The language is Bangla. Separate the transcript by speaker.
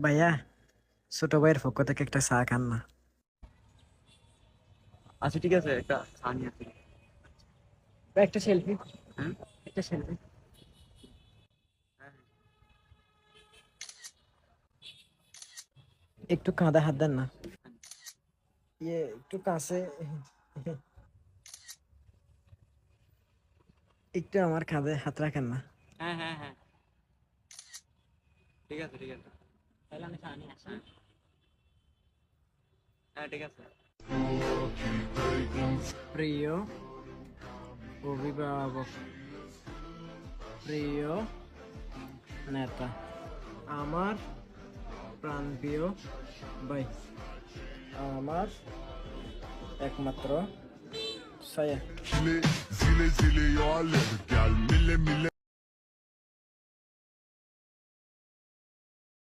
Speaker 1: ভাইয়া, ছোট ভাইয়ের পক্ষ থেকে একটা চা খান না?
Speaker 2: আচ্ছা ঠিক আছে, একটা চা নিয়ে আসি।
Speaker 1: একটা সেলফি।
Speaker 2: হ্যাঁ
Speaker 1: একটা সেলফি।
Speaker 2: হ্যাঁ
Speaker 1: একটু কাঁধে হাত দেন না? একটু কাছে। একটু আমার কাঁধে হাত রাখেন না?
Speaker 2: হ্যাঁ হ্যাঁ হ্যাঁ, ঠিক আছে ঠিক আছে।
Speaker 1: তাহলে আমি চা নিয়ে আসি।
Speaker 2: হ্যাঁ হ্যাঁ ঠিক আছে।
Speaker 1: প্রিয় অভিভাবক, প্রিয় নেতা, আমার প্রাণপ্রিয় ভাই, আমার একমাত্র ছায়া।
Speaker 3: Zile, zile, zile, eu alerg, chiar mile, mile.